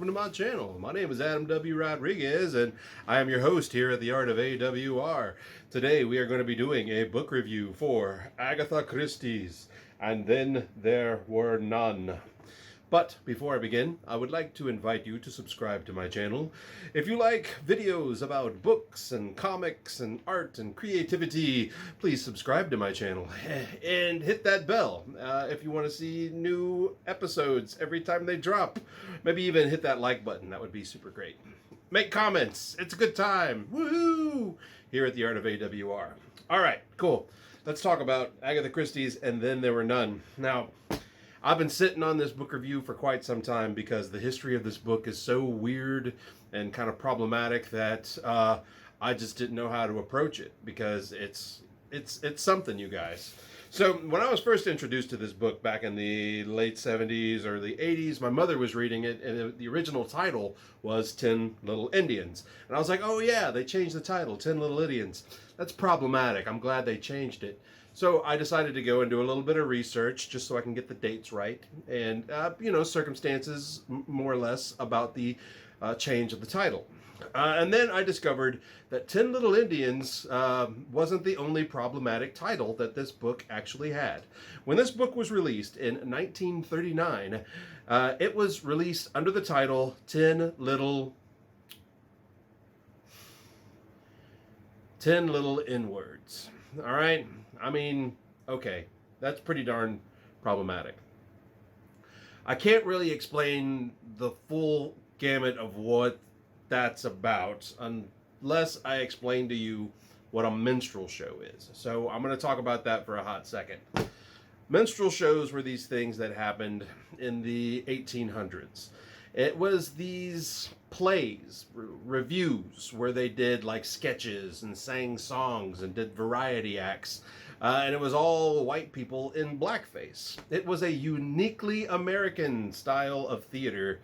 to my channel. My name is Adam W. Rodriguez, and I am your host here at the Art of AWR. Today we are going to be doing a book review for Agatha Christie's And Then There Were None. But before I begin, I would like to invite you to subscribe to my channel. If you like videos about books and comics and art and creativity, please subscribe to my channel and hit that bell if you want to see new episodes every time they drop. Maybe even hit that like button. That would be super great. Make comments. It's a good time. Woohoo! Here at the Art of AWR. All right, cool. Let's talk about Agatha Christie's And Then There Were None. Now, I've been sitting on this book review for quite some time because the history of this book is so weird and kind of problematic that I just didn't know how to approach it because it's something, you guys. So when I was first introduced to this book back in the late 70s or the 80s, my mother was reading it, and the original title was 10 Little Indians. And I was like, oh yeah, they changed the title, 10 Little Indians. That's problematic. I'm glad they changed it. So I decided to go and do a little bit of research just so I can get the dates right and, circumstances more or less about the change of the title. And then I discovered that 10 Little Indians wasn't the only problematic title that this book actually had. When this book was released in 1939, it was released under the title 10 Little N-Words. All right? I mean, okay, that's pretty darn problematic. I can't really explain the full gamut of what that's about unless I explain to you what a minstrel show is. So I'm going to talk about that for a hot second. Minstrel shows were these things that happened in the 1800s. It was these plays, reviews, where they did like sketches and sang songs and did variety acts. And it was all white people in blackface. It was a uniquely American style of theater.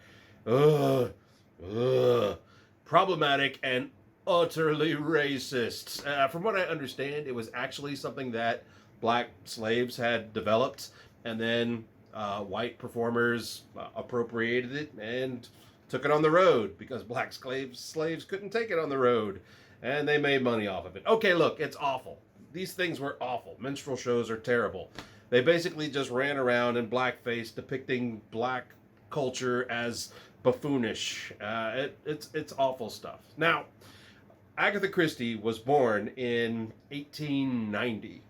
Problematic and utterly racist. From what I understand, it was actually something that black slaves had developed, and then white performers appropriated it and took it on the road because black slaves couldn't take it on the road, and they made money off of it. Okay, look, it's awful. These things were awful. Minstrel shows are terrible. They basically just ran around in blackface depicting black culture as buffoonish. It's awful stuff. Now, Agatha Christie was born in 1890,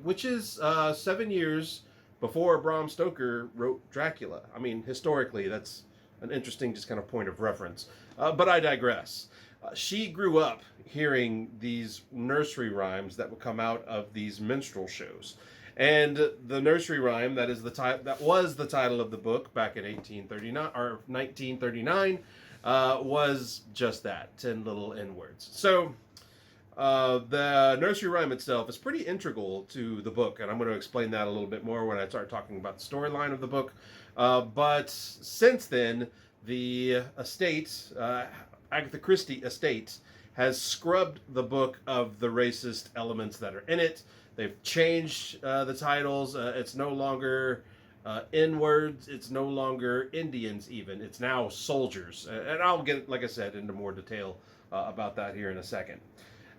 which is 7 years before Bram Stoker wrote Dracula. I mean, historically, that's an interesting just kind of point of reference. But I digress. She grew up hearing these nursery rhymes that would come out of these minstrel shows. And the nursery rhyme that was the title of the book back in 1839 or 1939 was just that, 10 Little N-Words. So the nursery rhyme itself is pretty integral to the book, and I'm going to explain that a little bit more when I start talking about the storyline of the book. But since then, the estate, Agatha Christie estate, has scrubbed the book of the racist elements that are in it. They've changed the titles. It's no longer N-words. It's no longer Indians even. It's now soldiers. And I'll get, like I said, into more detail about that here in a second.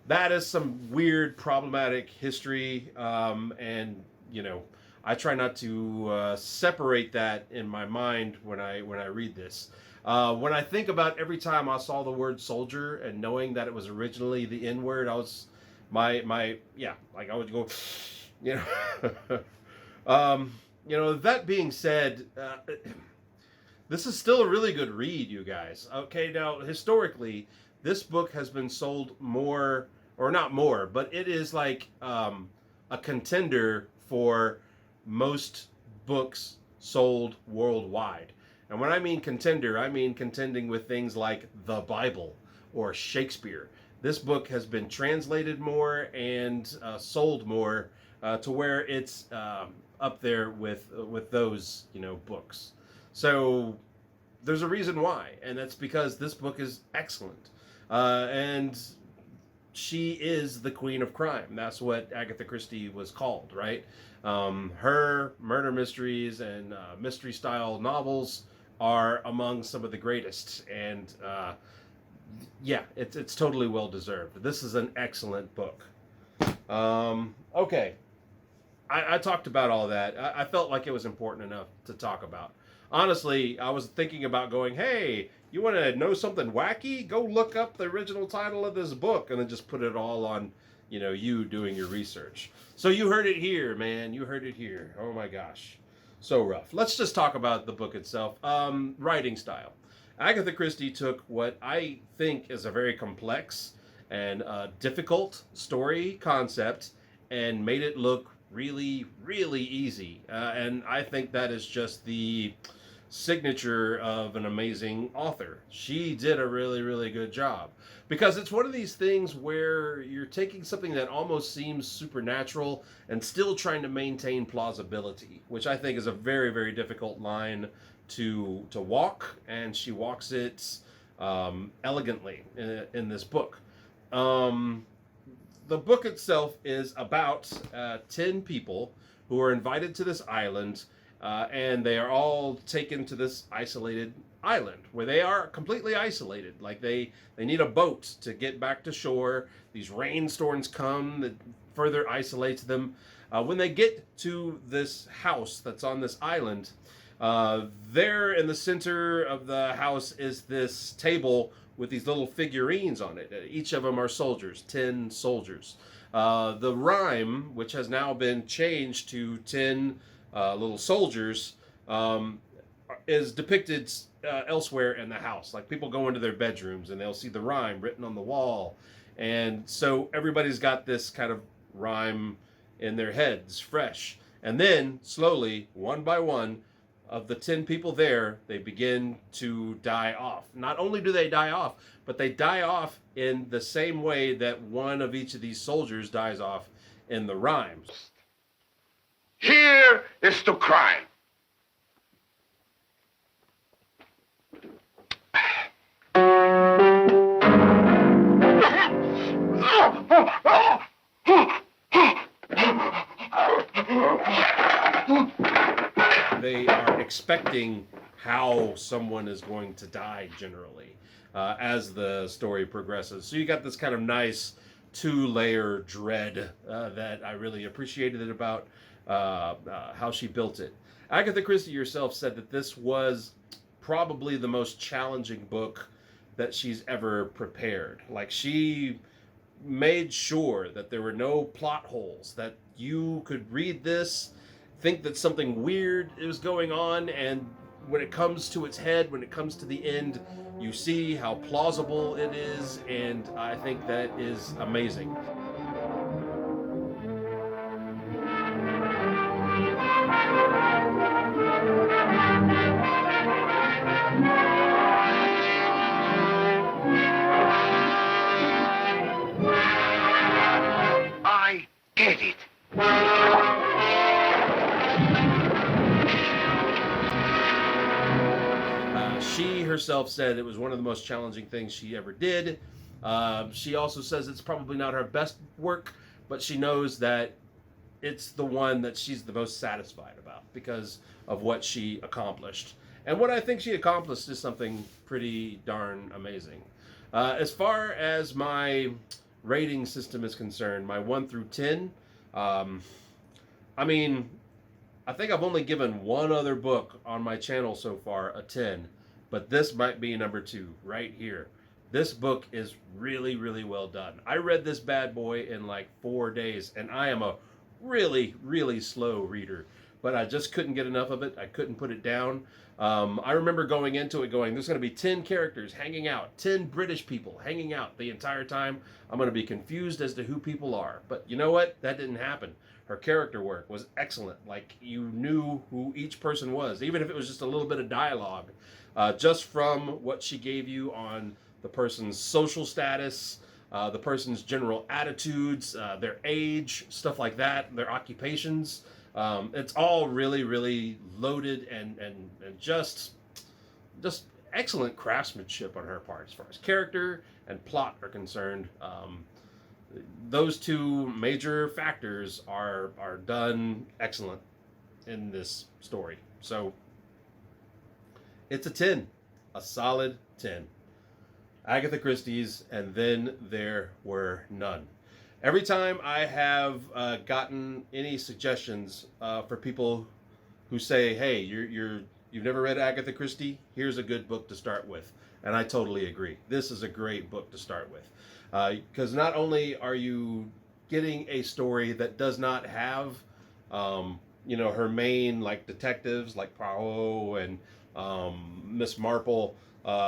That is some weird, problematic history. And, I try not to separate that in my mind when I read this. When I think about every time I saw the word soldier and knowing that it was originally the N-word, I was... I would go, that being said, this is still a really good read, you guys. Okay, now, historically, this book has been sold more, or not more, but it is like a contender for most books sold worldwide. And when I mean contender, I mean contending with things like the Bible or Shakespeare. This book has been translated more and sold more to where it's up there with those books. So there's a reason why, and that's because this book is excellent. And she is the queen of crime. That's what Agatha Christie was called, right? Her murder mysteries and mystery-style novels are among some of the greatest, and yeah, it's totally well deserved. This is an excellent book. Okay, I talked about all that. I felt like it was important enough to talk about. Honestly, I was thinking about going, hey, you want to know something wacky? Go look up the original title of this book and then just put it all on, you doing your research. So you heard it here, man. You heard it here. Oh my gosh. So rough. Let's just talk about the book itself. Writing style. Agatha Christie took what I think is a very complex and difficult story concept and made it look really, really easy. And I think that is just the signature of an amazing author. She did a really, really good job. Because it's one of these things where you're taking something that almost seems supernatural and still trying to maintain plausibility, which I think is a very, very difficult line to walk, and she walks it elegantly in this book. The book itself is about 10 people who are invited to this island, and they are all taken to this isolated island where they are completely isolated. Like they need a boat to get back to shore. These rainstorms come that further isolates them. When they get to this house that's on this island, there in the center of the house is this table with these little figurines on it. Each of them are soldiers, 10 soldiers. The rhyme, which has now been changed to 10 little soldiers, is depicted elsewhere in the house. Like people go into their bedrooms and they'll see the rhyme written on the wall. And so everybody's got this kind of rhyme in their heads, fresh. And then slowly, one by one, of the 10 people there, they begin to die off. Not only do they die off, but they die off in the same way that one of each of these soldiers dies off in the rhymes. Here is to crime. They are expecting how someone is going to die generally as the story progresses. So you got this kind of nice two-layer dread that I really appreciated it about how she built it. Agatha Christie herself said that this was probably the most challenging book that she's ever prepared. Like she made sure that there were no plot holes, that you could read this, think that something weird is going on, and when it comes to its head, when it comes to the end, you see how plausible it is, and I think that is amazing. I get it. She herself said it was one of the most challenging things she ever did. She also says it's probably not her best work, but she knows that it's the one that she's the most satisfied about because of what she accomplished. And what I think she accomplished is something pretty darn amazing. As far as my rating system is concerned, my 1 through 10, I mean, I think I've only given one other book on my channel so far a 10, but this might be number 2 right here. This book is really, really well done. I read this bad boy in like 4 days, and I am a really, really slow reader, but I just couldn't get enough of it. I couldn't put it down. I remember going into it going, there's going to be 10 characters hanging out, 10 British people hanging out the entire time. I'm going to be confused as to who people are. But you know what? That didn't happen. Her character work was excellent. Like, you knew who each person was, even if it was just a little bit of dialogue, just from what she gave you on the person's social status, the person's general attitudes, their age, stuff like that, their occupations. It's all really, really loaded and just excellent craftsmanship on her part as far as character and plot are concerned. Those two major factors are done excellent in this story. So It's a 10, a solid 10. Agatha Christie's And Then There Were None. Every time I have gotten any suggestions for people who say, "Hey, you've never read Agatha Christie? Here's a good book to start with," and I totally agree. This is a great book to start with, because not only are you getting a story that does not have, her main like detectives like Poirot and Miss Marple.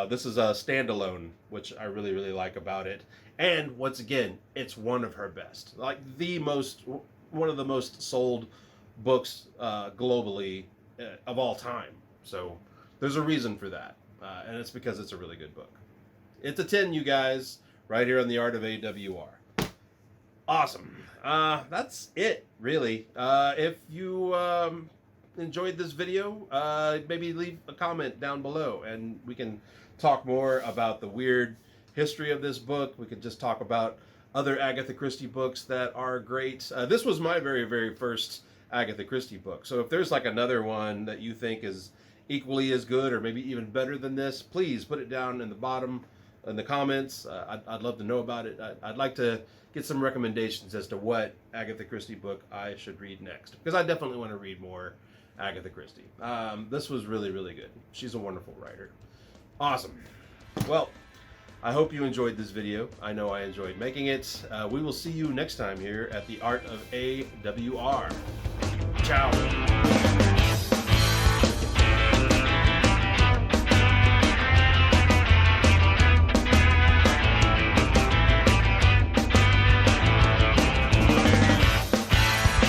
This is a standalone, which I really, really like about it. And once again, it's one of her best, like one of the most sold books globally of all time. So there's a reason for that, and it's because it's a really good book. It's a 10, you guys, right here on The Art of AWR. Awesome. That's it, really. If you enjoyed this video, maybe leave a comment down below and we can talk more about the weird history of this book. We could just talk about other Agatha Christie books that are great. This was my very, very first Agatha Christie book. So if there's like another one that you think is equally as good or maybe even better than this, please put it down in the bottom in the comments. I'd love to know about it. I'd like to get some recommendations as to what Agatha Christie book I should read next, because I definitely want to read more Agatha Christie. This was really, really good. She's a wonderful writer. Awesome. Well, I hope you enjoyed this video. I know I enjoyed making it. We will see you next time here at The Art of AWR. Ciao.